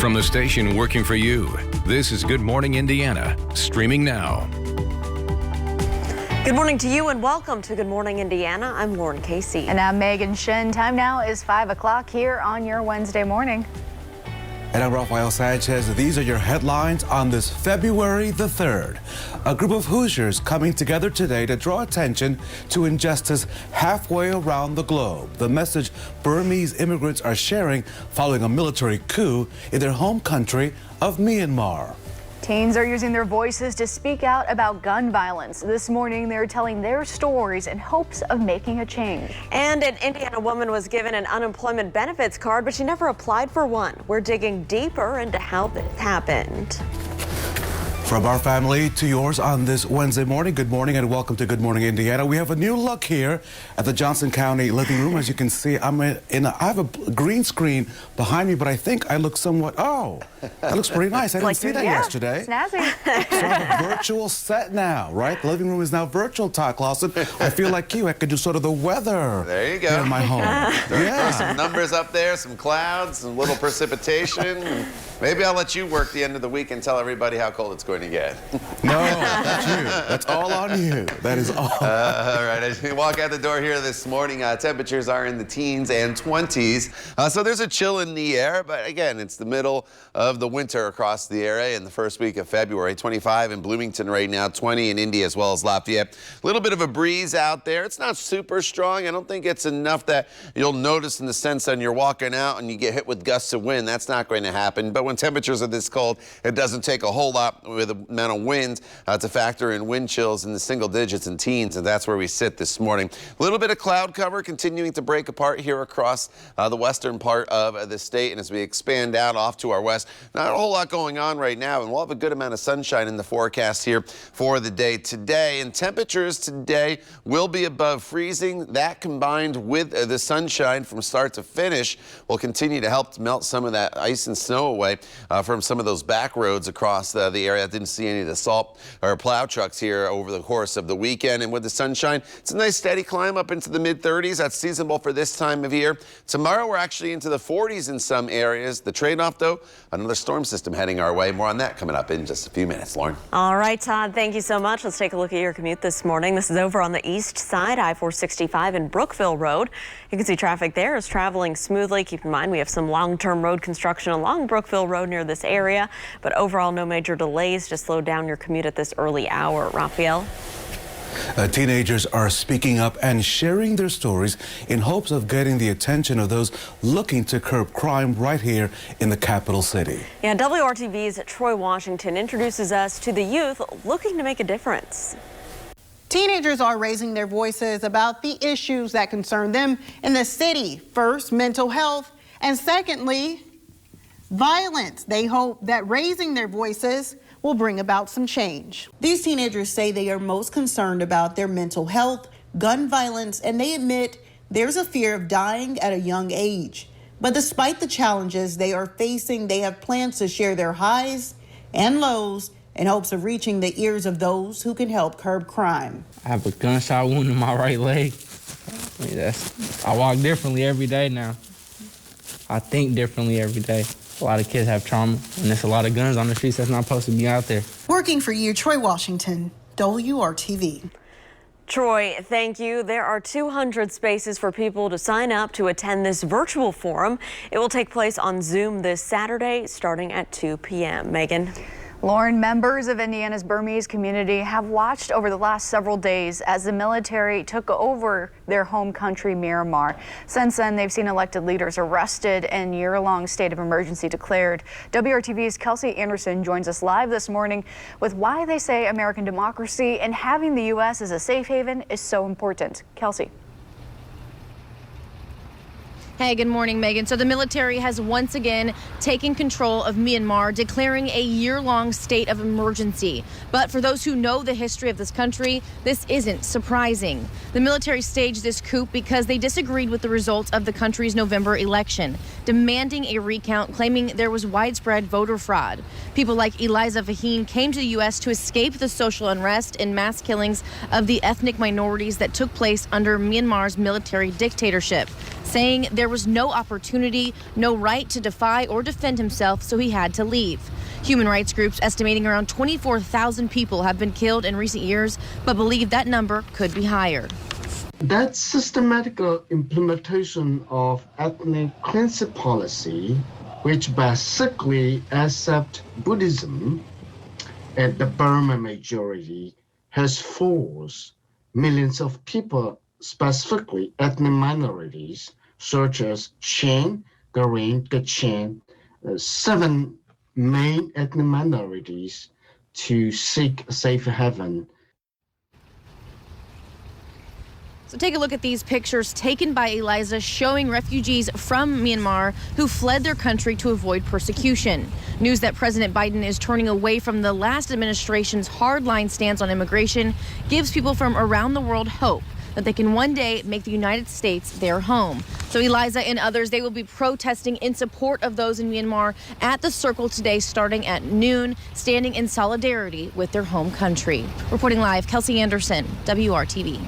From the station working for you, this is Good Morning Indiana, streaming now. Good morning to you and welcome to Good Morning Indiana. I'm Lauren Casey. And I'm Megan Shin. Time now is 5 o'clock here on your Wednesday morning. And I'm Rafael Sanchez. These are your headlines on this February the 3rd. A group of Hoosiers coming together today to draw attention to injustice halfway around the globe. The message Burmese immigrants are sharing following a military coup in their home country of Myanmar. Teens are using their voices to speak out about gun violence. This morning, they're telling their stories in hopes of making a change. And an Indiana woman was given an unemployment benefits card, but she never applied for one. We're digging deeper into how this happened. From our family to yours on this Wednesday morning, good morning and welcome to Good Morning Indiana. We have a new look here at the Johnson County living room. As you can see, I have a green screen behind me, but I think I look somewhat, that looks pretty nice. I didn't see that yesterday. Snazzy. So I have a virtual set now, right? The living room is now virtual, Todd Clausen. I feel like you. I could do sort of the weather. There you go. In my home. Throw some numbers up there, some clouds, some little precipitation. Maybe I'll let you work the end of the week and tell everybody how cold it's going to get. No, that's you. That's all on you. That is all. All right, as we walk out the door here this morning, temperatures are in the teens and 20s. So there's a chill in the air, but again, it's the middle of the winter across the area in the first week of February. 25 in Bloomington right now, 20 in Indy as well as Lafayette. A little bit of a breeze out there. It's not super strong. I don't think it's enough that you'll notice in the sense that you're walking out and you get hit with gusts of wind. That's not going to happen. But when temperatures are this cold, it doesn't take a whole lot with the amount of wind to factor in wind chills in the single digits and teens, and that's where we sit this morning. A little bit of cloud cover continuing to break apart here across the western part of the state, and as we expand out off to our west, not a whole lot going on right now, and we'll have a good amount of sunshine in the forecast here for the day today. And temperatures today will be above freezing. That combined with the sunshine from start to finish will continue to help melt some of that ice and snow away from some of those back roads across the area. I didn't see any of the salt or plow trucks here over the course of the weekend. And with the sunshine, it's a nice steady climb up into the mid-30s. That's seasonable for this time of year. Tomorrow, we're actually into the 40s in some areas. The trade-off, though, another storm system heading our way. More on that coming up in just a few minutes. Lauren. All right, Todd, thank you so much. Let's take a look at your commute this morning. This is over on the east side, I-465 and Brookville Road. You can see traffic there is traveling smoothly. Keep in mind, we have some long-term road construction along Brookville Road near this area, but overall, no major delays. Just slow down your commute at this early hour. Raphael? Teenagers are speaking up and sharing their stories in hopes of getting the attention of those looking to curb crime right here in the capital city. Yeah, WRTV's Troy Washington introduces us to the youth looking to make a difference. Teenagers are raising their voices about the issues that concern them in the city. First, mental health, and secondly, violence. They hope that raising their voices will bring about some change. These teenagers say they are most concerned about their mental health, gun violence, and they admit there's a fear of dying at a young age. But despite the challenges they are facing, they have plans to share their highs and lows in hopes of reaching the ears of those who can help curb crime. I have a gunshot wound in my right leg. I walk differently every day now. I think differently every day. A lot of kids have trauma, and there's a lot of guns on the streets that's not supposed to be out there. Working for you, Troy Washington, WRTV. Troy, thank you. There are 200 spaces for people to sign up to attend this virtual forum. It will take place on Zoom this Saturday, starting at 2 p.m. Megan? Lauren, members of Indiana's Burmese community have watched over the last several days as the military took over their home country, Myanmar. Since then, they've seen elected leaders arrested and year-long state of emergency declared. WRTV's Kelsey Anderson joins us live this morning with why they say American democracy and having the U.S. as a safe haven is so important. Kelsey. Hey, good morning, Megan. So the military has once again taken control of Myanmar, declaring a year-long state of emergency. But for those who know the history of this country, this isn't surprising. The military staged this coup because they disagreed with the results of the country's November election, demanding a recount, claiming there was widespread voter fraud. People like Eliza Fahim came to the U.S. to escape the social unrest and mass killings of the ethnic minorities that took place under Myanmar's military dictatorship. saying there was no opportunity, no right to defy or defend himself, so he had to leave. Human rights groups estimating around 24,000 people have been killed in recent years, but believe that number could be higher. That systematic implementation of ethnic cleansing policy, which basically accept Buddhism and the Burma majority, has forced millions of people, specifically ethnic minorities, such as Shan, Karen, Kachin, 7 main ethnic minorities, to seek a safe haven. So take a look at these pictures taken by Eliza showing refugees from Myanmar who fled their country to avoid persecution. News that President Biden is turning away from the last administration's hardline stance on immigration gives people from around the world hope that they can one day make the United States their home. So Eliza and others, they will be protesting in support of those in Myanmar at the Circle today starting at noon, standing in solidarity with their home country. Reporting live, Kelsey Anderson, WRTV.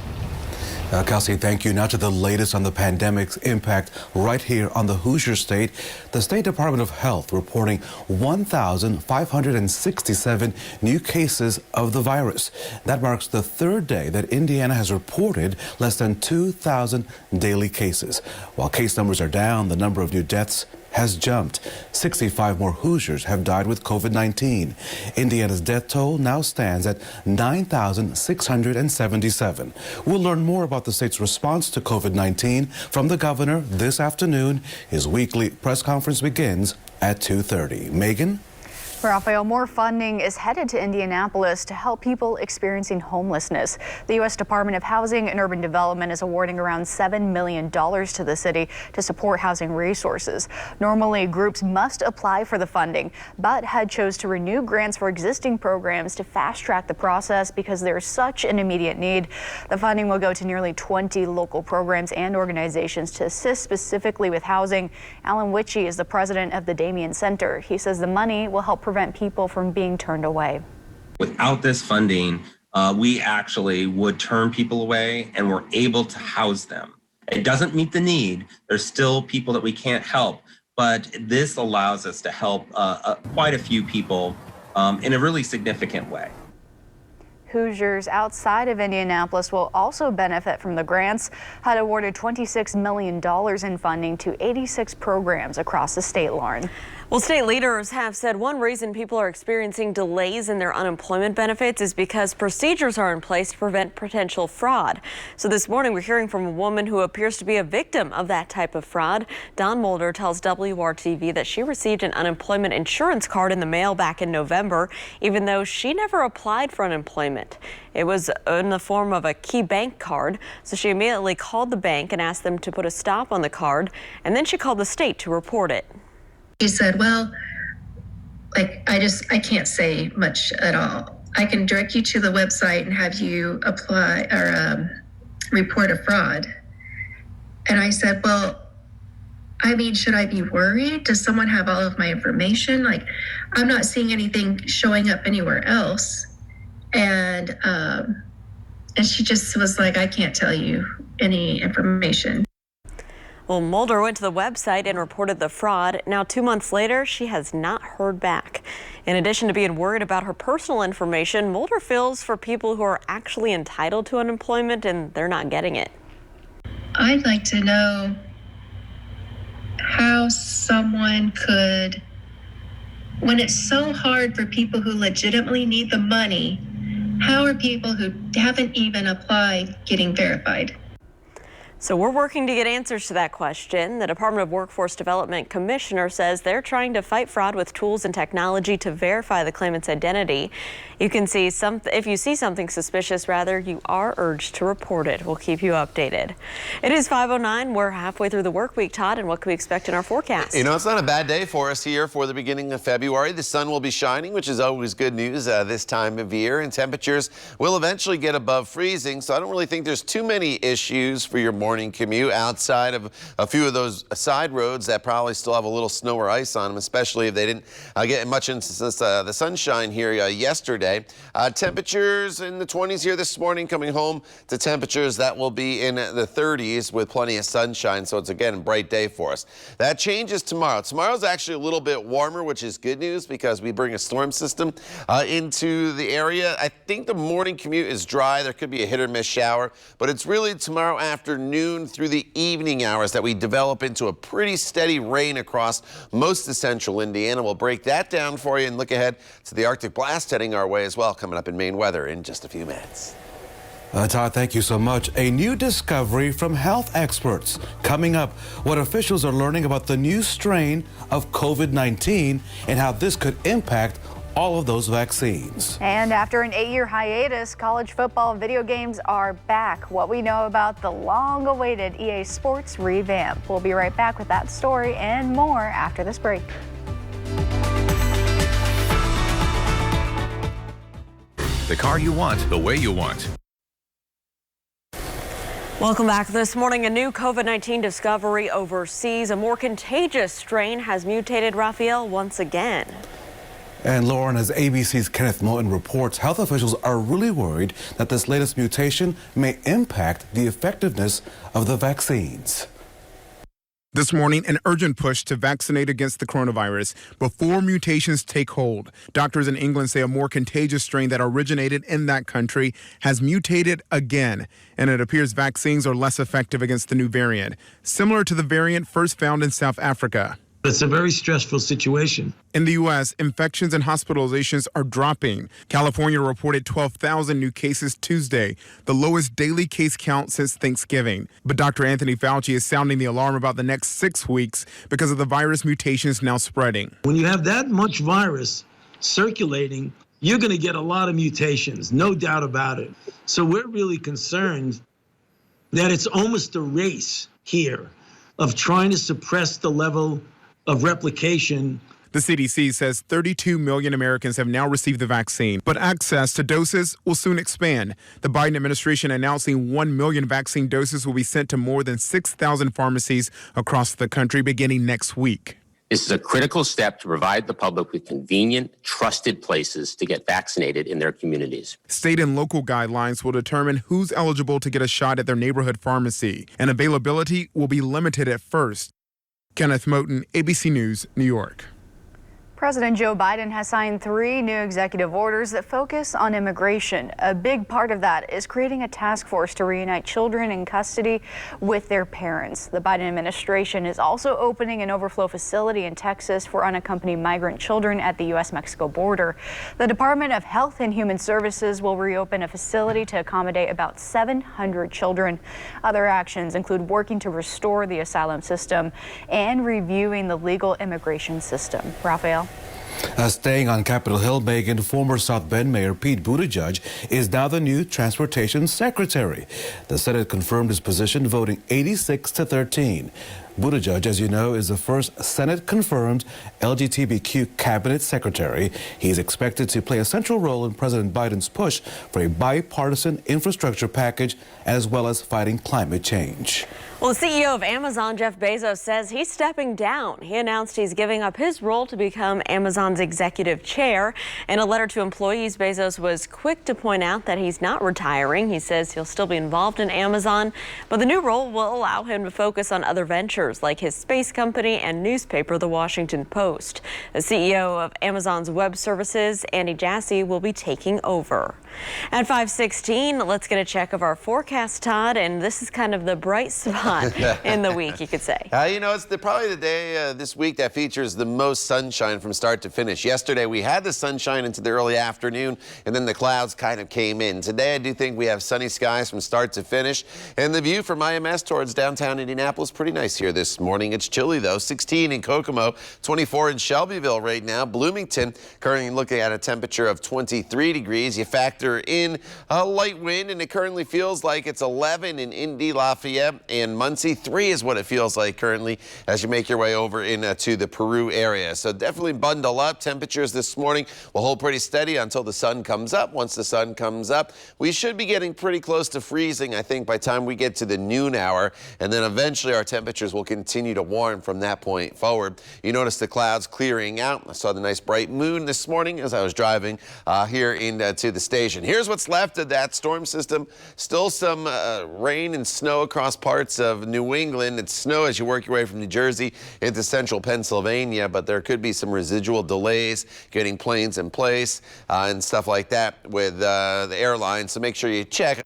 Kelsey, thank you. Now to the latest on the pandemic's impact right here on the Hoosier State. The State Department of Health reporting 1,567 new cases of the virus. That marks the third day that Indiana has reported less than 2,000 daily cases. While case numbers are down, the number of new deaths has jumped. 65 more Hoosiers have died with COVID-19. Indiana's death toll now stands at 9,677. We'll learn more about the state's response to COVID-19 from the governor this afternoon. His weekly press conference begins at 2:30. Megan? Rafael, more funding is headed to Indianapolis to help people experiencing homelessness. The U.S. Department of Housing and Urban Development is awarding around $7 million to the city to support housing resources. Normally, groups must apply for the funding, but HUD chose to renew grants for existing programs to fast-track the process because there's such an immediate need. The funding will go to nearly 20 local programs and organizations to assist specifically with housing. Alan Witchey is the president of the Damien Center. He says the money will help prevent people from being turned away. Without this funding, we actually would turn people away and we're able to house them. It doesn't meet the need. There's still people that we can't help, but this allows us to help quite a few people in a really significant way. Hoosiers outside of Indianapolis will also benefit from the grants. HUD awarded $26 million in funding to 86 programs across the state, Lauren. Well, state leaders have said one reason people are experiencing delays in their unemployment benefits is because procedures are in place to prevent potential fraud. So this morning, we're hearing from a woman who appears to be a victim of that type of fraud. Dawn Mulder tells WRTV that she received an unemployment insurance card in the mail back in November, even though she never applied for unemployment. It was in the form of a key bank card, so she immediately called the bank and asked them to put a stop on the card, and then she called the state to report it. She said, well, I can't say much at all. I can direct you to the website and have you apply or report a fraud. And I said, well, I mean, should I be worried? Does someone have all of my information? Like, I'm not seeing anything showing up anywhere else. And she just was like, I can't tell you any information. Well, Mulder went to the website and reported the fraud. Now, 2 months later, she has not heard back. In addition to being worried about her personal information, Mulder feels for people who are actually entitled to unemployment and they're not getting it. I'd like to know how someone could, when it's so hard for people who legitimately need the money, how are people who haven't even applied getting verified? So we're working to get answers to that question. The Department of Workforce Development Commissioner says they're trying to fight fraud with tools and technology to verify the claimant's identity. You can see if you see something suspicious, you are urged to report it. We'll keep you updated. It is 5:09. We're halfway through the work week, Todd, and what can we expect in our forecast? You know, it's not a bad day for us here for the beginning of February. The sun will be shining, which is always good news this time of year, and temperatures will eventually get above freezing. So I don't really think there's too many issues for your morning morning commute outside of a few of those side roads that probably still have a little snow or ice on them, especially if they didn't get much into the sunshine here yesterday. Temperatures in the 20s here this morning, coming home to temperatures that will be in the 30s with plenty of sunshine. So it's again a bright day for us. That changes tomorrow. Tomorrow's actually a little bit warmer, which is good news because we bring a storm system into the area. I think the morning commute is dry. There could be a hit or miss shower, but it's really tomorrow afternoon through the evening hours that we develop into a pretty steady rain across most of central Indiana. We'll break that down for you and look ahead to the Arctic blast heading our way as well, coming up in Maine weather in just a few minutes. Todd, thank you so much. A new discovery from health experts. Coming up, what officials are learning about the new strain of COVID-19 and how this could impact all of those vaccines. And after an 8-year hiatus, college football video games are back. What we know about the long-awaited EA Sports revamp. We'll be right back with that story and more after this break. The car you want, the way you want. Welcome back. This morning, a new COVID-19 discovery overseas. A more contagious strain has mutated, Raphael, once again. And Lauren, as ABC's Kenneth Moten reports, health officials are really worried that this latest mutation may impact the effectiveness of the vaccines. This morning, an urgent push to vaccinate against the coronavirus before mutations take hold. Doctors in England say a more contagious strain that originated in that country has mutated again, and it appears vaccines are less effective against the new variant, similar to the variant first found in South Africa. It's a very stressful situation. In the U.S., infections and hospitalizations are dropping. California reported 12,000 new cases Tuesday, the lowest daily case count since Thanksgiving. But Dr. Anthony Fauci is sounding the alarm about the next 6 weeks because of the virus mutations now spreading. When you have that much virus circulating, you're going to get a lot of mutations, no doubt about it. So we're really concerned that it's almost a race here of trying to suppress the level of replication. The CDC says 32 million Americans have now received the vaccine, but access to doses will soon expand. The Biden administration announcing 1 million vaccine doses will be sent to more than 6,000 pharmacies across the country beginning next week. This is a critical step to provide the public with convenient, trusted places to get vaccinated in their communities. State and local guidelines will determine who's eligible to get a shot at their neighborhood pharmacy, and availability will be limited at first. Kenneth Moten, ABC News, New York. President Joe Biden has signed 3 new executive orders that focus on immigration. A big part of that is creating a task force to reunite children in custody with their parents. The Biden administration is also opening an overflow facility in Texas for unaccompanied migrant children at the U.S.-Mexico border. The Department of Health and Human Services will reopen a facility to accommodate about 700 children. Other actions include working to restore the asylum system and reviewing the legal immigration system. Raphael. Staying on Capitol Hill, Megan, former South Bend Mayor Pete Buttigieg is now the new Transportation Secretary. The Senate confirmed his position, voting 86-13. Buttigieg, as you know, is the first Senate-confirmed LGBTQ cabinet secretary. He's expected to play a central role in President Biden's push for a bipartisan infrastructure package, as well as fighting climate change. Well, the CEO of Amazon, Jeff Bezos, says he's stepping down. He announced he's giving up his role to become Amazon's executive chair. In a letter to employees, Bezos was quick to point out that he's not retiring. He says he'll still be involved in Amazon, but the new role will allow him to focus on other ventures like his space company and newspaper, The Washington Post. The CEO of Amazon's web services, Andy Jassy, will be taking over. At 5:16, let's get a check of our forecast, Todd, and this is kind of the bright spot in the week, you could say. You know, it's probably the day this week that features the most sunshine from start to finish. Yesterday, we had the sunshine into the early afternoon, and then the clouds kind of came in. Today, I do think we have sunny skies from start to finish, and the view from IMS towards downtown Indianapolis, pretty nice here this morning. It's chilly, though. 16 in Kokomo, 24 in Shelbyville right now. Bloomington currently looking at a temperature of 23 degrees. You factor in a light wind, and it currently feels like it's 11 in Indy, Lafayette, and Muncie. 3 is what it feels like currently as you make your way over into the Peru area. So definitely bundle up. Temperatures this morning will hold pretty steady until the sun comes up. Once the sun comes up, we should be getting pretty close to freezing, I think, by the time we get to the noon hour. And then eventually our temperatures will continue to warm from that point forward. You notice the clouds clearing out. I saw the nice bright moon this morning as I was driving here into the station. Here's what's left of that storm system. Still some rain and snow across parts of New England. It's snow as you work your way from New Jersey into central Pennsylvania, but there could be some residual delays getting planes in place and stuff like that with the airlines. So make sure you check.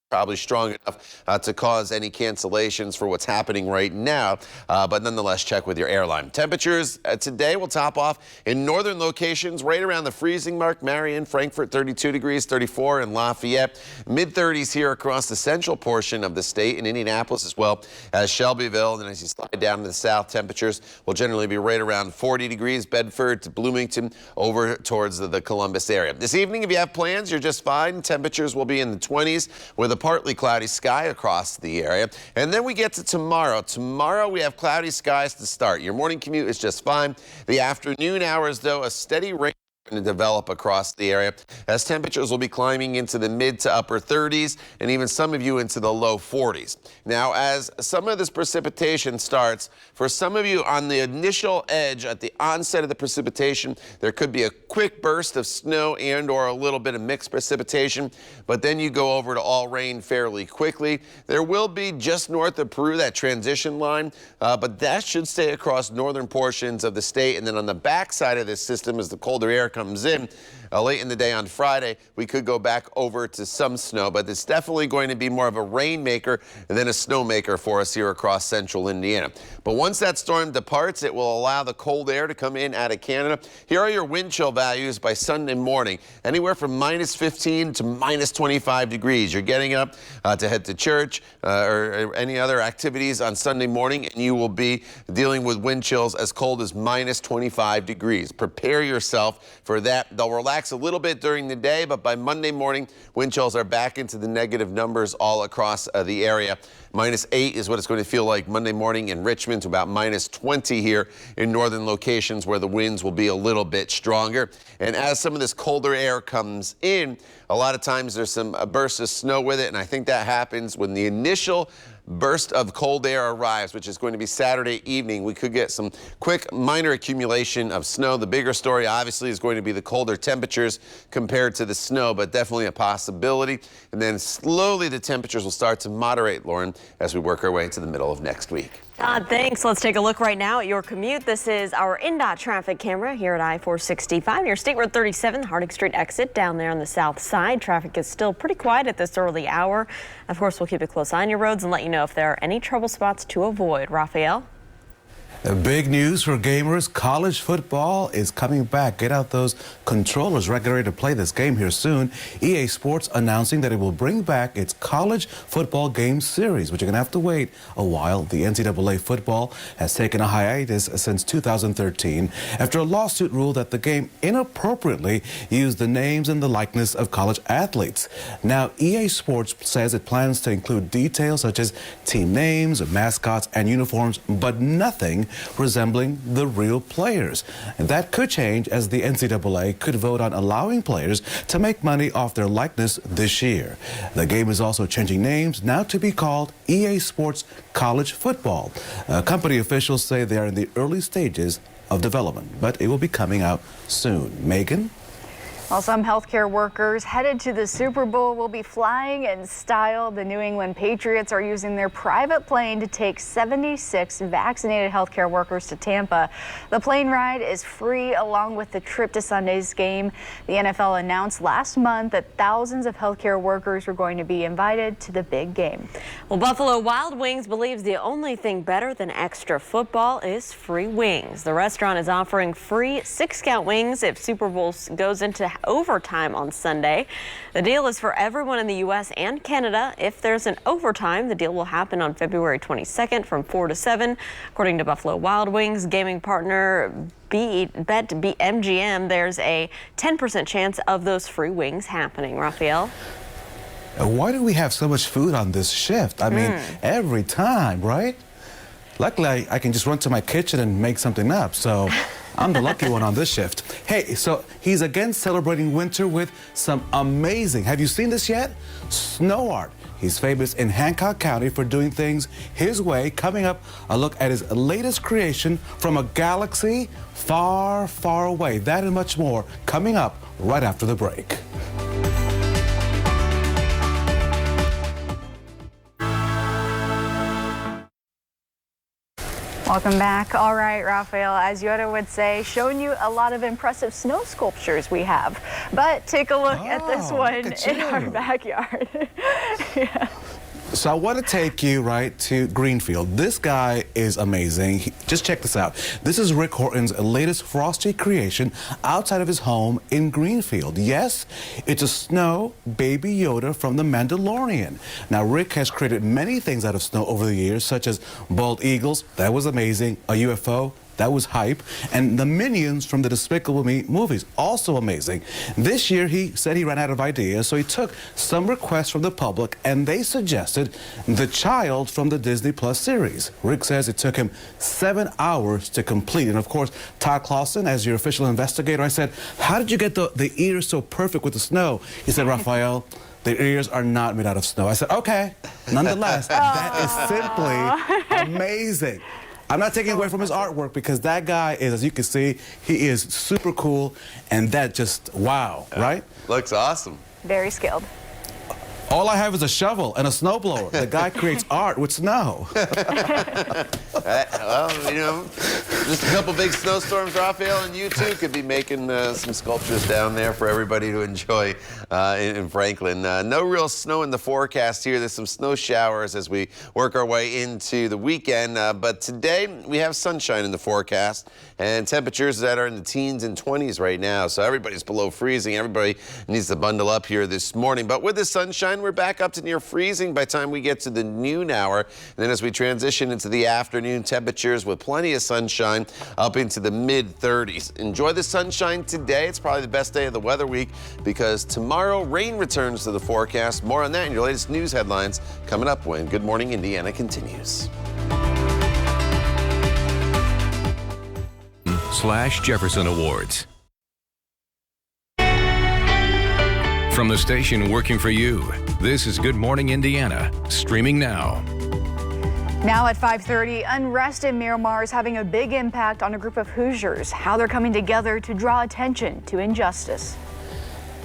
Probably strong enough to cause any cancellations for what's happening right now, but nonetheless, check with your airline. Temperatures today will top off in northern locations right around the freezing mark. Marion, Frankfort, 32 degrees, 34 in Lafayette. Mid-30s here across the central portion of the state, in Indianapolis as well as Shelbyville. And as you slide down to the south, temperatures will generally be right around 40 degrees. Bedford to Bloomington over towards the Columbus area. This evening, if you have plans, you're just fine. Temperatures will be in the 20s with a partly cloudy sky across the area. And then we get to tomorrow. Tomorrow we have cloudy skies to start. Your morning commute is just fine. The afternoon hours, though, a steady rain to develop across the area as temperatures will be climbing into the mid to upper 30s and even some of you into the low 40s. Now, as some of this precipitation starts, for some of you on the initial edge at the onset of the precipitation, there could be a quick burst of snow and or a little bit of mixed precipitation, but then you go over to all rain fairly quickly. There will be just north of Peru, that transition line, but that should stay across northern portions of the state. And then on the backside of this system, as the colder air comes in late in the day on Friday, we could go back over to some snow, but it's definitely going to be more of a rainmaker than a snowmaker for us here across central Indiana. But once that storm departs, it will allow the cold air to come in out of Canada. Here are your wind chill values by Sunday morning, anywhere from minus 15 to minus 25 degrees. You're getting up to head to church or any other activities on Sunday morning, and you will be dealing with wind chills as cold as minus 25 degrees. Prepare yourself for that. They'll relax a little bit during the day, but by Monday morning, wind chills are back into the negative numbers all across the area. Minus 8 is what it's going to feel like Monday morning in Richmond, to about minus 20 here in northern locations where the winds will be a little bit stronger. And as some of this colder air comes in, a lot of times there's some bursts of snow with it, and I think that happens when the initial burst of cold air arrives, which is going to be Saturday evening. We could get some quick minor accumulation of snow. The bigger story obviously is going to be the colder temperatures compared to the snow, but definitely a possibility. And then slowly the temperatures will start to moderate, Lauren, as we work our way into the middle of next week. Todd, thanks. Let's take a look right now at your commute. This is our INDOT traffic camera here at I-465 near State Road 37, Harding Street exit down there on the south side. Traffic is still pretty quiet at this early hour. Of course, we'll keep a close eye on your roads and let you know if there are any trouble spots to avoid. Raphael? Big news for gamers. College football is coming back. Get out those controllers. Get ready to play this game here soon. EA Sports announcing that it will bring back its college football game series, but you're going to have to wait a while. The NCAA football has taken a hiatus since 2013 after a lawsuit ruled that the game inappropriately used the names and the likeness of college athletes. Now, EA Sports says it plans to include details such as team names, mascots, and uniforms, but nothing resembling the real players. And that could change as the NCAA could vote on allowing players to make money off their likeness this year. The game is also changing names, now to be called EA Sports College Football. Company officials say they are in the early stages of development, but it will be coming out soon. Megan? Well, some healthcare workers headed to the Super Bowl will be flying in style. The New England Patriots are using their private plane to take 76 vaccinated healthcare workers to Tampa. The plane ride is free along with the trip to Sunday's game. The NFL announced last month that thousands of healthcare workers were going to be invited to the big game. Well, Buffalo Wild Wings believes the only thing better than extra football is free wings. The restaurant is offering free 6-count wings if Super Bowl goes into overtime on Sunday. The deal is for everyone in the U.S. and Canada. If there's an overtime, the deal will happen on February 22nd from 4 to 7. According to Buffalo Wild Wings gaming partner BetMGM, there's a 10% chance of those free wings happening. Raphael? Why do we have so much food on this shift? I mean, every time, right? Luckily, I can just run to my kitchen and make something up, so I'm the lucky one on this shift. Hey, so he's again celebrating winter with some amazing, have you seen this yet? Snow art. He's famous in Hancock County for doing things his way. Coming up, a look at his latest creation from a galaxy far, far away. That and much more coming up right after the break. Welcome back. All right, Raphael, as Yoda would say, showing you a lot of impressive snow sculptures we have. But take a look at this one in our backyard. Yeah. So I want to take you right to Greenfield. This guy is amazing. Just check this out. This is Rick Horton's latest frosty creation outside of his home in Greenfield. Yes, it's a snow baby Yoda from The Mandalorian. Now, Rick has created many things out of snow over the years, such as bald eagles. That was amazing. A UFO. That was hype. And the Minions from the Despicable Me movies, also amazing. This year, he said he ran out of ideas, so he took some requests from the public, and they suggested the child from the Disney Plus series. Rick says it took him 7 hours to complete. And of course, Todd Clausen, as your official investigator, I said, how did you get the ears so perfect with the snow? He said, Raphael, the ears are not made out of snow. I said, okay. Nonetheless, that is simply amazing. I'm not taking away from his artwork because that guy is, as you can see, he is super cool, and that just, wow, right? Looks awesome. Very skilled. All I have is a shovel and a snowblower. The guy creates art with snow. Well, you know, just a couple big snowstorms, Raphael, and you too could be making some sculptures down there for everybody to enjoy in Franklin. No real snow in the forecast here. There's some snow showers as we work our way into the weekend, but today we have sunshine in the forecast and temperatures that are in the teens and 20s right now. So everybody's below freezing. Everybody needs to bundle up here this morning. But with the sunshine, we're back up to near freezing by the time we get to the noon hour. And then as we transition into the afternoon, temperatures with plenty of sunshine up into the mid-30s. Enjoy the sunshine today. It's probably the best day of the weather week because tomorrow rain returns to the forecast. More on that in your latest news headlines coming up when Good Morning Indiana continues. /Jefferson Awards. From the station working for you, this is Good Morning Indiana, streaming now. Now at 5:30, unrest in Miramar is having a big impact on a group of Hoosiers, how they're coming together to draw attention to injustice.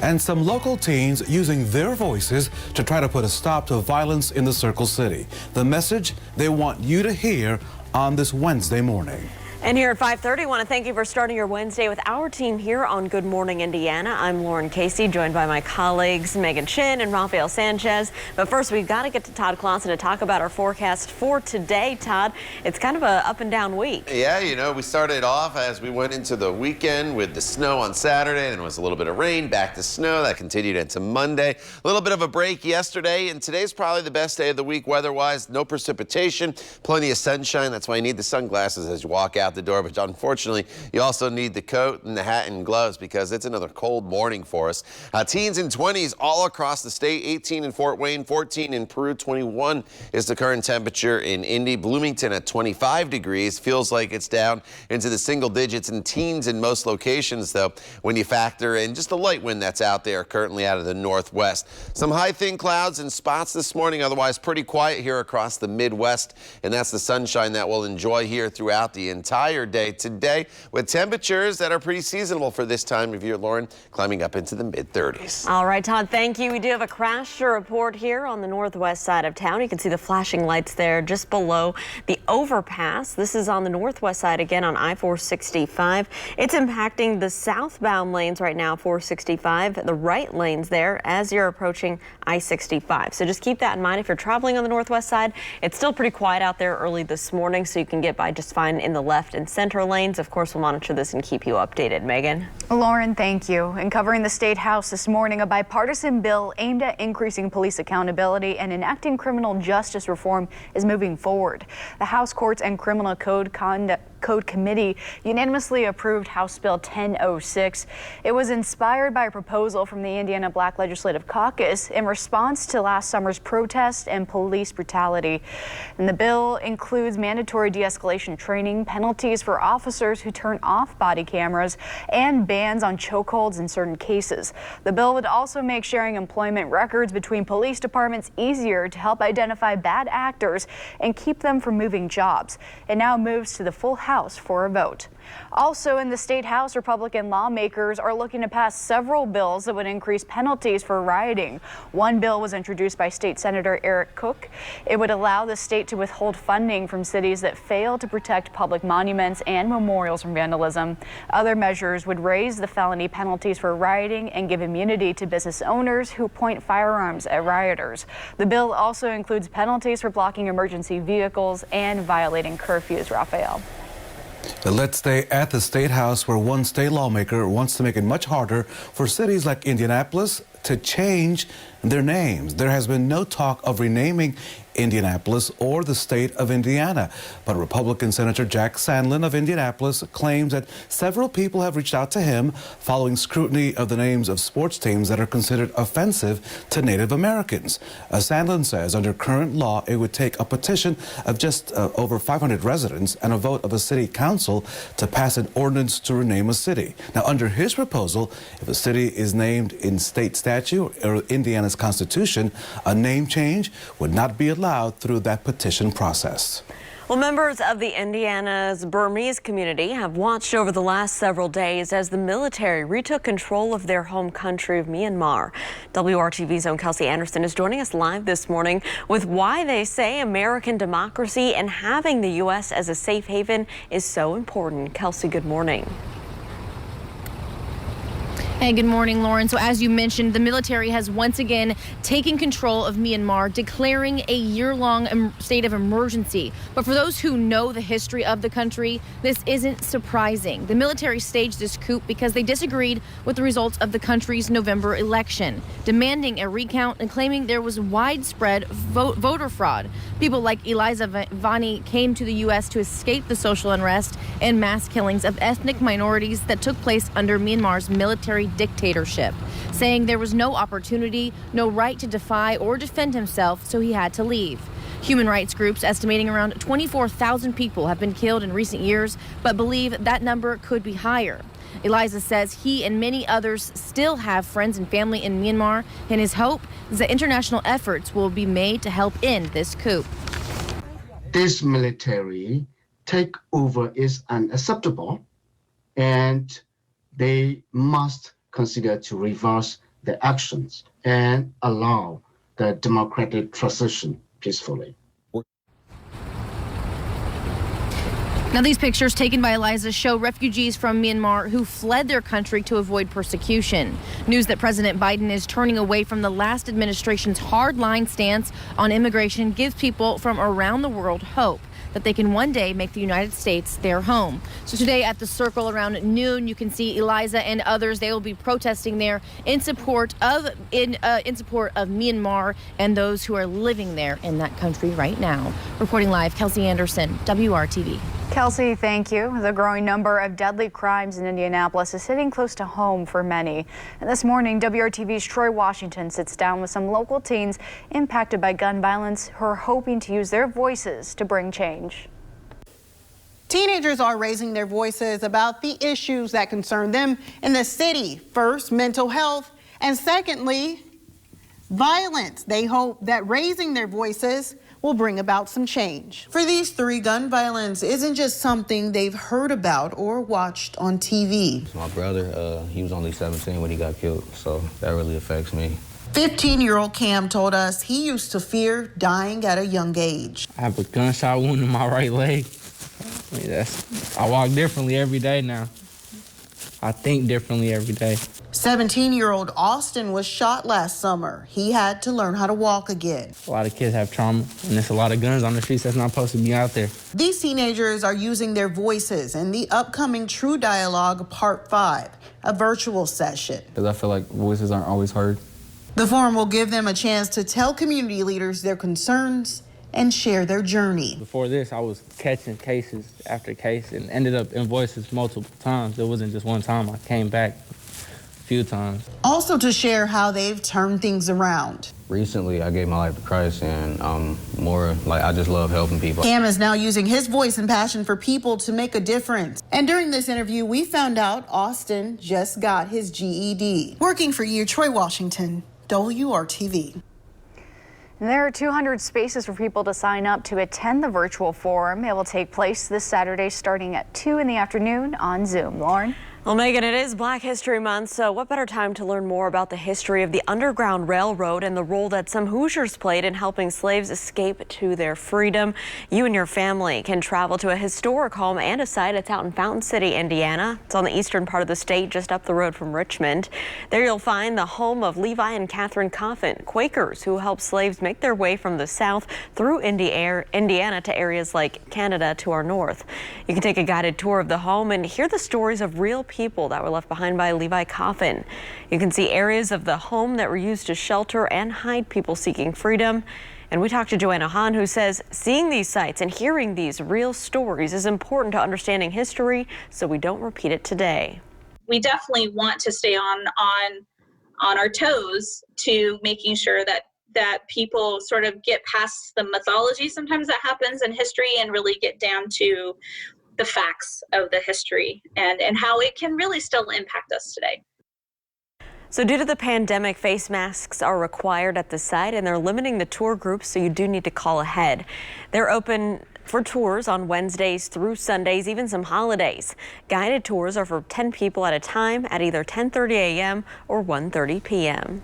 And some local teens using their voices to try to put a stop to violence in the Circle City. The message they want you to hear on this Wednesday morning. And here at 5:30, I want to thank you for starting your Wednesday with our team here on Good Morning Indiana. I'm Lauren Casey, joined by my colleagues Megan Chin and Rafael Sanchez. But first, we've got to get to Todd Clausen to talk about our forecast for today. Todd, it's kind of a up and down week. Yeah, you know, we started off as we went into the weekend with the snow on Saturday, and it was a little bit of rain, back to snow. That continued into Monday. A little bit of a break yesterday, and today's probably the best day of the week weather-wise. No precipitation, plenty of sunshine. That's why you need the sunglasses as you walk out the door, but unfortunately you also need the coat and the hat and gloves because it's another cold morning for us. Teens and 20s all across the state. 18 in Fort Wayne, 14 in Peru, 21 is the current temperature in Indy. Bloomington at 25 degrees. Feels like it's down into the single digits and teens in most locations, though, when you factor in just the light wind that's out there currently out of the northwest. Some high thin clouds in spots this morning, otherwise pretty quiet here across the Midwest, and that's the sunshine that we'll enjoy here throughout the entire day today, with temperatures that are pretty seasonable for this time of year, Lauren, climbing up into the mid-30s. All right, Todd, thank you. We do have a crash to report here on the northwest side of town. You can see the flashing lights there just below the overpass. This is on the northwest side again on I-465. It's impacting the southbound lanes right now, 465, the right lanes there as you're approaching I-65. So just keep that in mind if you're traveling on the northwest side. It's still pretty quiet out there early this morning, so you can get by just fine in the left left and center lanes. Of course, we'll monitor this and keep you updated. Megan. Lauren, thank you. And covering the State House this morning, a bipartisan bill aimed at increasing police accountability and enacting criminal justice reform is moving forward. The House Courts and Criminal Code Committee unanimously approved House Bill 1006. It was inspired by a proposal from the Indiana Black Legislative Caucus in response to last summer's protests and police brutality. And the bill includes mandatory de-escalation training, penalties for officers who turn off body cameras, and bans on chokeholds in certain cases. The bill would also make sharing employment records between police departments easier to help identify bad actors and keep them from moving jobs. It now moves to the full House for a vote. Also in the State House, Republican lawmakers are looking to pass several bills that would increase penalties for rioting. One bill was introduced by State Senator Eric Cook. It would allow the state to withhold funding from cities that fail to protect public monuments and memorials from vandalism. Other measures would raise the felony penalties for rioting and give immunity to business owners who point firearms at rioters. The bill also includes penalties for blocking emergency vehicles and violating curfews. Raphael. Let's stay at the State House, where one state lawmaker wants to make it much harder for cities like Indianapolis to change their names. There has been no talk of renaming Indianapolis or the state of Indiana, but Republican Senator Jack Sandlin of Indianapolis claims that several people have reached out to him following scrutiny of the names of sports teams that are considered offensive to Native Americans. Sandlin says under current law, it would take a petition of just over 500 residents and a vote of a city council to pass an ordinance to rename a city. Now, under his proposal, if a city is named in state statute or Indiana's Constitution, a name change would not be allowed through that petition process. Well, members of the Indiana's Burmese community have watched over the last several days as the military retook control of their home country of Myanmar. WRTV's own Kelsey Anderson is joining us live this morning with why they say American democracy and having the U.S. as a safe haven is so important. Kelsey, good morning. Hey, good morning, Lauren. So as you mentioned, the military has once again taken control of Myanmar, declaring a year-long state of emergency. But for those who know the history of the country, this isn't surprising. The military staged this coup because they disagreed with the results of the country's November election, demanding a recount and claiming there was widespread voter fraud. People like Eliza Vani came to the U.S. to escape the social unrest and mass killings of ethnic minorities that took place under Myanmar's military dictatorship, saying there was no opportunity, no right to defy or defend himself, so he had to leave. Human rights groups estimating around 24,000 people have been killed in recent years, but believe that number could be higher. Eliza says he and many others still have friends and family in Myanmar, and his hope is that international efforts will be made to help end this coup. This military takeover is unacceptable, and they must consider to reverse their actions and allow the democratic transition peacefully. Now, these pictures taken by Eliza show refugees from Myanmar who fled their country to avoid persecution. News that President Biden is turning away from the last administration's hardline stance on immigration gives people from around the world hope that they can one day make the United States their home. So today at the Circle around noon, you can see Eliza and others. They will be protesting there in support of Myanmar and those who are living there in that country right now. Reporting live, Kelsey Anderson, WRTV. Kelsey, thank you. The growing number of deadly crimes in Indianapolis is hitting close to home for many. And this morning, WRTV's Troy Washington sits down with some local teens impacted by gun violence who are hoping to use their voices to bring change. Teenagers are raising their voices about the issues that concern them in the city. First, mental health, and secondly, violence. They hope that raising their voices will bring about some change. For these three, gun violence isn't just something they've heard about or watched on TV. My brother, he was only 17 when he got killed, so that really affects me. 15-year-old Cam told us he used to fear dying at a young age. I have a gunshot wound in my right leg. I walk differently every day now. I think differently every day. 17-year-old Austin was shot last summer. He had to learn how to walk again. A lot of kids have trauma, and there's a lot of guns on the streets that's not supposed to be out there. These teenagers are using their voices in the upcoming True Dialogue Part 5, a virtual session. Because I feel like voices aren't always heard. The forum will give them a chance to tell community leaders their concerns and share their journey. Before this, I was catching cases after case and ended up in voices multiple times. It wasn't just one time. I came back a few times. Also to share how they've turned things around. Recently, I gave my life to Christ, and more like I just love helping people. Cam is now using his voice and passion for people to make a difference. And during this interview, we found out Austin just got his GED. Working for you, Troy Washington, WRTV. There are 200 spaces for people to sign up to attend the virtual forum. It will take place this Saturday starting at 2 in the afternoon on Zoom. Lauren? Well, Megan, it is Black History Month, so what better time to learn more about the history of the Underground Railroad and the role that some Hoosiers played in helping slaves escape to their freedom. You and your family can travel to a historic home and a site. It's out in Fountain City, Indiana. It's on the eastern part of the state, just up the road from Richmond. There you'll find the home of Levi and Catherine Coffin, Quakers who helped slaves make their way from the south through Indiana to areas like Canada to our north. You can take a guided tour of the home and hear the stories of real people that were left behind by Levi Coffin. You can see areas of the home that were used to shelter and hide people seeking freedom. And we talked to Joanna Hahn, who says seeing these sites and hearing these real stories is important to understanding history so we don't repeat it today. We definitely want to stay on our toes to making sure that people sort of get past the mythology sometimes that happens in history and really get down to the facts of the history and how it can really still impact us today. So due to the pandemic, face masks are required at the site and they're limiting the tour groups, so you do need to call ahead. They're open for tours on Wednesdays through Sundays, even some holidays. Guided tours are for 10 people at a time at either 10:30 a.m. or 1:30 p.m.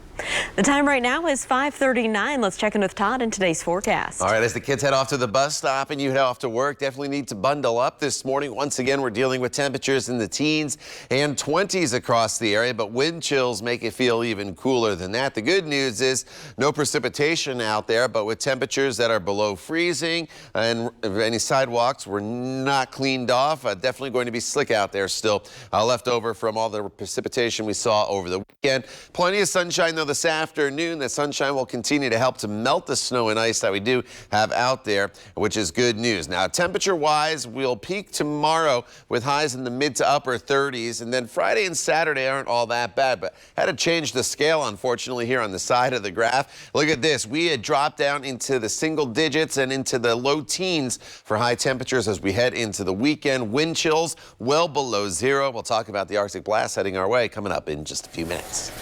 The time right now is 5:39. Let's check in with Todd in today's forecast. All right, as the kids head off to the bus stop and you head off to work, definitely need to bundle up this morning. Once again, we're dealing with temperatures in the teens and 20s across the area, but wind chills make it feel even cooler than that. The good news is no precipitation out there, but with temperatures that are below freezing and any sidewalks were not cleaned off, definitely going to be slick out there still, left over from all the precipitation we saw over the weekend. Plenty of sunshine though this afternoon. The sunshine will continue to help to melt the snow and ice that we do have out there, which is good news. Now, temperature wise, we'll peak tomorrow with highs in the mid to upper 30s, and then Friday and Saturday aren't all that bad, but had to change the scale, unfortunately, here on the side of the graph. Look at this. We had dropped down into the single digits and into the low teens for high temperatures as we head into the weekend. Wind chills well below zero. We'll talk about the Arctic blast heading our way coming up in just a few minutes.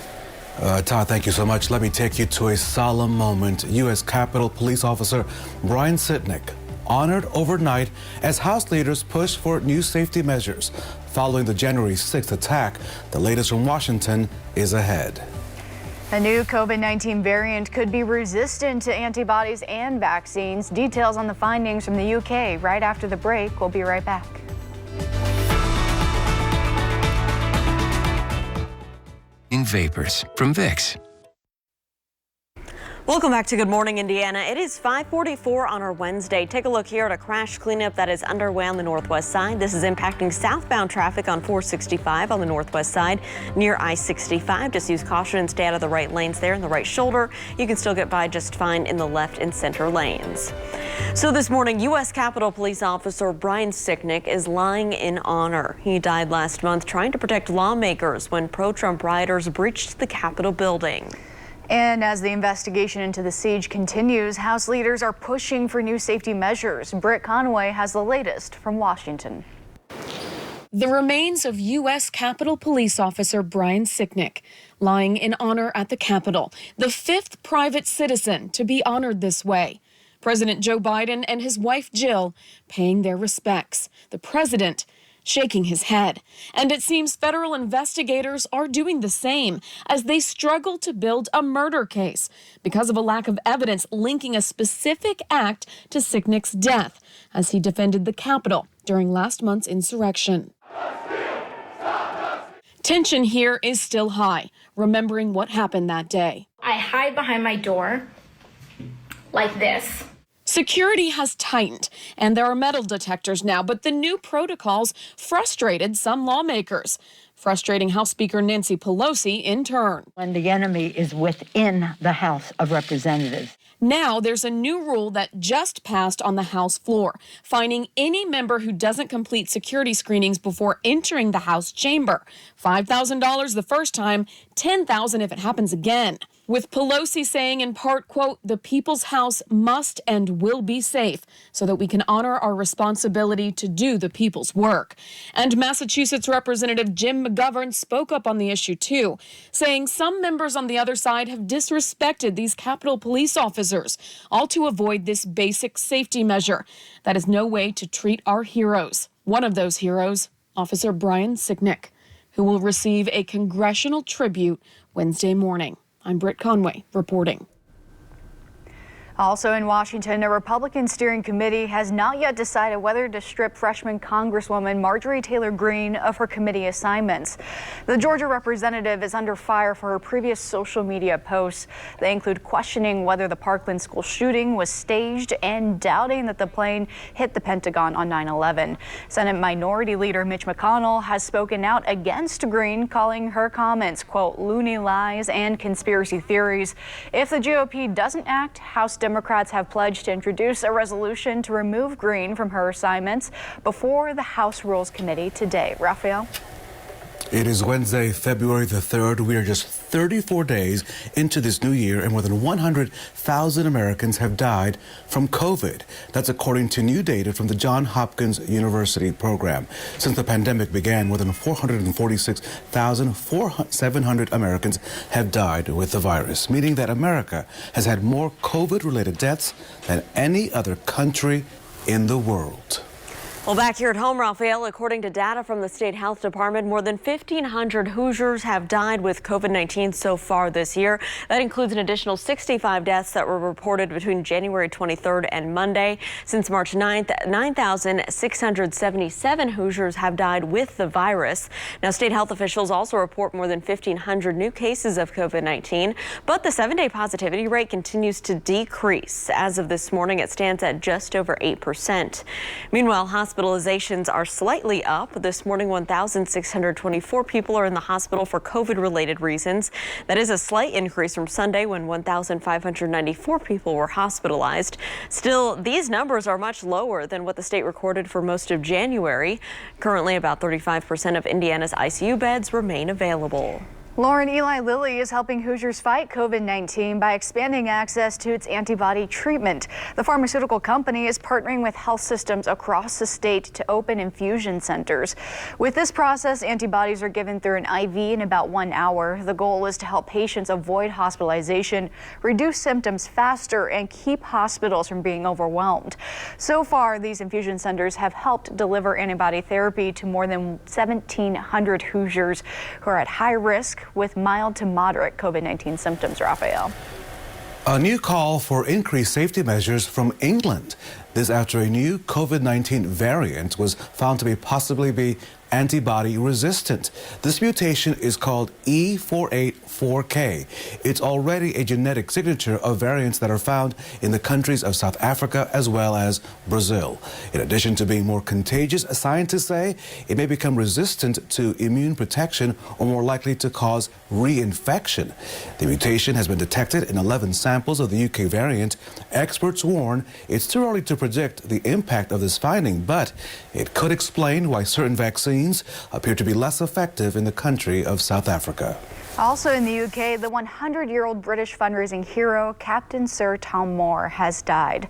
Todd, thank you so much. Let me take you to a solemn moment. U.S. Capitol Police Officer Brian Sitnick honored overnight as House leaders push for new safety measures following the January 6th attack. The latest from Washington is ahead. A new COVID-19 variant could be resistant to antibodies and vaccines. Details on the findings from the UK right after the break. We'll be right back. Vapors from Vicks. Welcome back to Good Morning Indiana. It is 5:44 on our Wednesday. Take a look here at a crash cleanup that is underway on the northwest side. This is impacting southbound traffic on 465 on the northwest side near I-65. Just use caution and stay out of the right lanes there in the right shoulder. You can still get by just fine in the left and center lanes. So this morning, U.S. Capitol Police Officer Brian Sitnick is lying in honor. He died last month trying to protect lawmakers when pro-Trump rioters breached the Capitol building. And as the investigation into the siege continues, House leaders are pushing for new safety measures. Britt Conway has the latest from Washington. The remains of U.S. Capitol Police Officer Brian Sitnick lying in honor at the Capitol, the fifth private citizen to be honored this way. President Joe Biden and his wife Jill paying their respects. The president shaking his head. And it seems federal investigators are doing the same as they struggle to build a murder case because of a lack of evidence linking a specific act to Sitnick's death as he defended the Capitol during last month's insurrection. Tension here is still high, remembering what happened that day. I hide behind my door like this. Security has tightened, and there are metal detectors now, but the new protocols frustrated some lawmakers, frustrating House Speaker Nancy Pelosi in turn. When the enemy is within the House of Representatives. Now there's a new rule that just passed on the House floor, fining any member who doesn't complete security screenings before entering the House chamber. $5,000 the first time, $10,000 if it happens again. With Pelosi saying in part, quote, "The people's house must and will be safe so that we can honor our responsibility to do the people's work." And Massachusetts Representative Jim McGovern spoke up on the issue too, saying some members on the other side have disrespected these Capitol Police officers, all to avoid this basic safety measure. That is no way to treat our heroes. One of those heroes, Officer Brian Sicknick, who will receive a congressional tribute Wednesday morning. I'm Britt Conway reporting. Also in Washington, a Republican steering committee has not yet decided whether to strip freshman Congresswoman Marjorie Taylor Greene of her committee assignments. The Georgia representative is under fire for her previous social media posts. They include questioning whether the Parkland school shooting was staged and doubting that the plane hit the Pentagon on 9/11. Senate Minority Leader Mitch McConnell has spoken out against Greene, calling her comments, quote, "loony lies and conspiracy theories." If the GOP doesn't act, House Democrats have pledged to introduce a resolution to remove Greene from her assignments before the House Rules Committee today. Raphael? It is Wednesday, February the 3rd. We are just 34 days into this new year, and more than 100,000 Americans have died from COVID. That's according to new data from the Johns Hopkins University program. Since the pandemic began, more than 446,700 Americans have died with the virus, meaning that America has had more COVID-related deaths than any other country in the world. Well, back here at home, Raphael, according to data from the state health department, more than 1,500 Hoosiers have died with COVID-19 so far this year. That includes an additional 65 deaths that were reported between January 23rd and Monday. Since March 9th, 9,677 Hoosiers have died with the virus. Now, state health officials also report more than 1,500 new cases of COVID-19, but the 7-day positivity rate continues to decrease. As of this morning, it stands at just over 8%. Meanwhile, hospitalizations are slightly up. This morning, 1,624 people are in the hospital for COVID-related reasons. That is a slight increase from Sunday when 1,594 people were hospitalized. Still, these numbers are much lower than what the state recorded for most of January. Currently, about 35% of Indiana's ICU beds remain available. Lauren, Eli Lilly is helping Hoosiers fight COVID-19 by expanding access to its antibody treatment. The pharmaceutical company is partnering with health systems across the state to open infusion centers. With this process, antibodies are given through an IV in about 1 hour. The goal is to help patients avoid hospitalization, reduce symptoms faster, and keep hospitals from being overwhelmed. So far, these infusion centers have helped deliver antibody therapy to more than 1,700 Hoosiers who are at high risk with mild to moderate COVID-19 symptoms. Raphael. A new call for increased safety measures from England. This after a new COVID-19 variant was found to possibly be antibody resistant. This mutation is called E484K. It's already a genetic signature of variants that are found in the countries of South Africa as well as Brazil. In addition to being more contagious, scientists say it may become resistant to immune protection or more likely to cause reinfection. The mutation has been detected in 11 samples of the UK variant. Experts warn it's too early to predict the impact of this finding, but it could explain why certain vaccines appear to be less effective in the country of South Africa. Also in the UK, the 100-year-old British fundraising hero, Captain Sir Tom Moore, has died.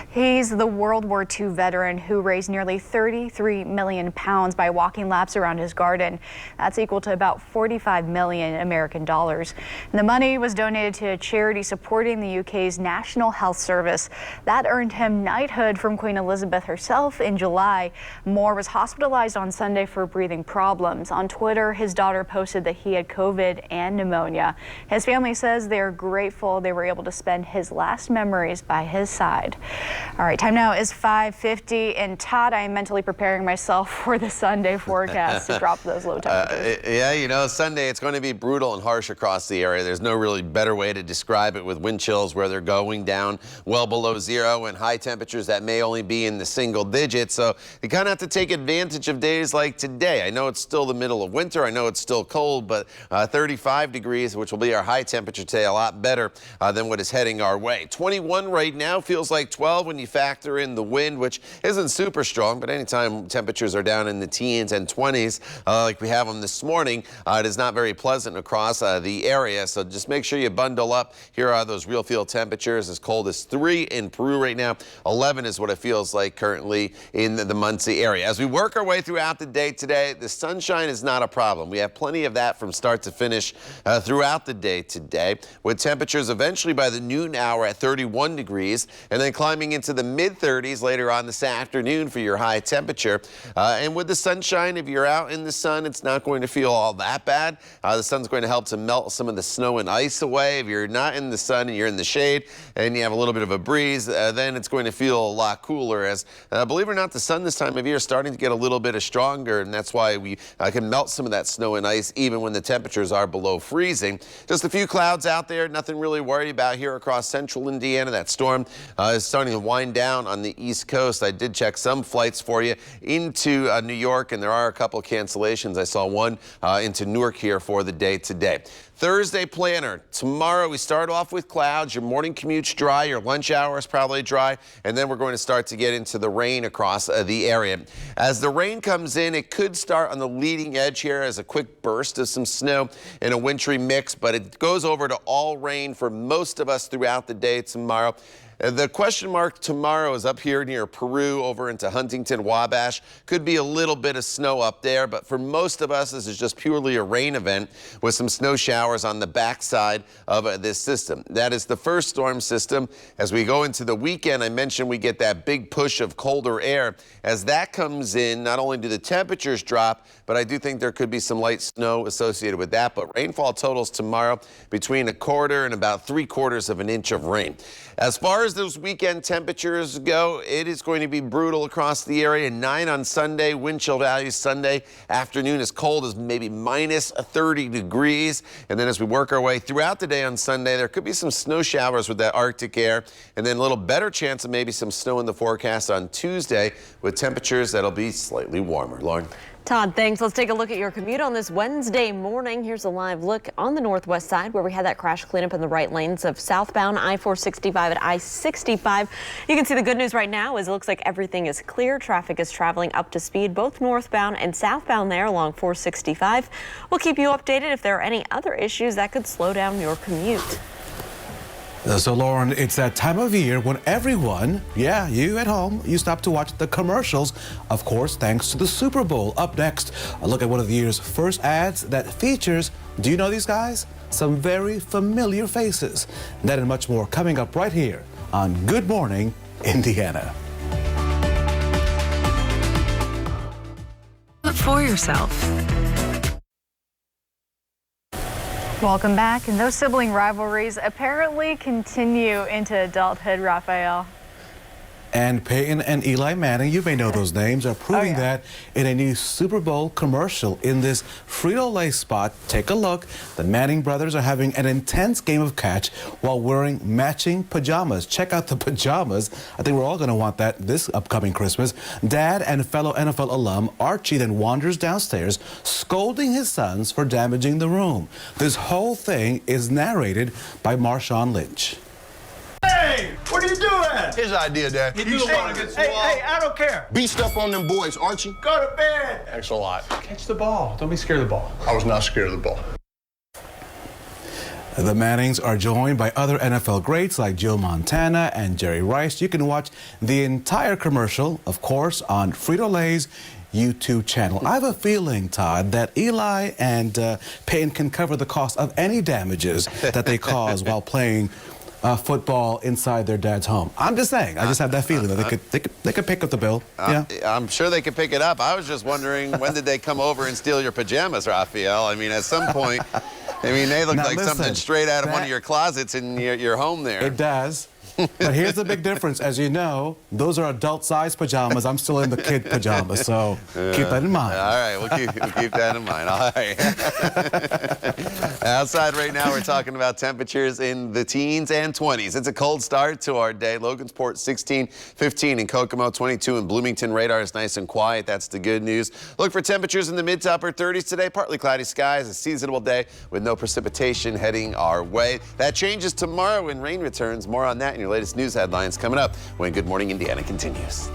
He's the World War II veteran who raised nearly £33 million by walking laps around his garden. That's equal to about 45 million American dollars. And the money was donated to a charity supporting the UK's National Health Service. That earned him knighthood from Queen Elizabeth herself in July. Moore was hospitalized on Sunday for breathing problems. On Twitter, his daughter posted that he had COVID and pneumonia. His family says they're grateful they were able to spend his last memories by his side. All right, time now is 5:50, and Todd, I am mentally preparing myself for the Sunday forecast to drop those low temperatures. Yeah, you know, Sunday it's going to be brutal and harsh across the area. There's no really better way to describe it, with wind chills where they're going down well below zero and high temperatures that may only be in the single digits. So you kind of have to take advantage of days like today. I know it's still the middle of winter. I know it's still cold, but 35 degrees, which will be our high temperature today, a lot better than what is heading our way. 21 right now, feels like 12 when you factor in the wind, which isn't super strong, but anytime temperatures are down in the teens and 20s, like we have them this morning, it is not very pleasant across the area. So just make sure you bundle up. Here are those real field temperatures. As cold as 3 in Peru right now. 11 is what it feels like currently in the Muncie area. As we work our way throughout the day today, the sunshine is not a problem. We have plenty of that from start to finish throughout the day today, with temperatures eventually by the noon hour at 31 degrees and then climbing into the mid-30s later on this afternoon for your high temperature. And with the sunshine, if you're out in the sun, it's not going to feel all that bad. The sun's going to help to melt some of the snow and ice away. If you're not in the sun and you're in the shade and you have a little bit of a breeze, then it's going to feel a lot cooler, as believe it or not, the sun this time of year is starting to get a little bit stronger, and that's why we can melt some of that snow and ice even when the temperatures are below freezing. Just a few clouds out there, nothing really worried about here across central Indiana. That storm is starting to wind down on the East Coast. I did check some flights for you into New York, and there are a couple of cancellations. I saw one into Newark here for the day today. Thursday planner. Tomorrow we start off with clouds. Your morning commute's dry. Your lunch hour is probably dry. And then we're going to start to get into the rain across the area. As the rain comes in, it could start on the leading edge here as a quick burst of some snow in a wintry mix, but it goes over to all rain for most of us throughout the day tomorrow. The question mark tomorrow is up here near Peru, over into Huntington, Wabash. Could be a little bit of snow up there, but for most of us, this is just purely a rain event with some snow showers on the backside of this system. That is the first storm system. As we go into the weekend, I mentioned we get that big push of colder air. As that comes in, not only do the temperatures drop, but I do think there could be some light snow associated with that. But rainfall totals tomorrow between 1/4 and about 3/4 of an inch of rain. As far as those weekend temperatures go, it is going to be brutal across the area. 9 on Sunday, wind chill values Sunday afternoon as cold as maybe minus 30 degrees. And then as we work our way throughout the day on Sunday, there could be some snow showers with that Arctic air, and then a little better chance of maybe some snow in the forecast on Tuesday with temperatures that'll be slightly warmer. Lauren? Todd, thanks. Let's take a look at your commute on this Wednesday morning. Here's a live look on the northwest side where we had that crash cleanup in the right lanes of southbound I-465 and I-65. You can see the good news right now is it looks like everything is clear. Traffic is traveling up to speed, both northbound and southbound there along 465. We'll keep you updated if there are any other issues that could slow down your commute. So, Lauren, it's that time of year when everyone, yeah, you at home, you stop to watch the commercials, of course, thanks to the Super Bowl. Up next, a look at one of the year's first ads that features, do you know these guys? Some very familiar faces. That and much more coming up right here on Good Morning, Indiana. Look for yourself. Welcome back. And those sibling rivalries apparently continue into adulthood, Raphael. And Peyton and Eli Manning, you may know those names, are proving that in a new Super Bowl commercial. In this Frito-Lay spot, take a look. The Manning brothers are having an intense game of catch while wearing matching pajamas. Check out the pajamas. I think we're all going to want that this upcoming Christmas. Dad and fellow NFL alum Archie then wanders downstairs, scolding his sons for damaging the room. This whole thing is narrated by Marshawn Lynch. Hey, what are you doing? His idea, Dad. You do want to get some Hey, I don't care. Beast up on them boys, Archie. Go to bed. Thanks a lot. Catch the ball. Don't be scared of the ball. I was not scared of the ball. The Mannings are joined by other NFL greats like Joe Montana and Jerry Rice. You can watch the entire commercial, of course, on Frito-Lay's YouTube channel. I have a feeling, Todd, that Eli and Peyton can cover the cost of any damages that they cause while playing football inside their dad's home. I'm just saying. I just have that feeling that they could pick up the bill. Yeah. I'm sure they could pick it up. I was just wondering, when did they come over and steal your pajamas, Raphael? I mean, at some point, I mean, they look Now, like listen, something straight out of one of your closets in your home there. It does. But here's the big difference. As you know, those are adult-sized pajamas. I'm still in the kid pajamas, so keep that in mind. All right, we'll keep that in mind. All right. Outside right now, we're talking about temperatures in the teens and 20s. It's a cold start to our day. Logansport 16, 15 in Kokomo, 22 in Bloomington. Radar is nice and quiet. That's the good news. Look for temperatures in the mid to upper 30s today. Partly cloudy skies, a seasonable day with no precipitation heading our way. That changes tomorrow when rain returns. More on that in your latest news headlines coming up when Good Morning Indiana continues.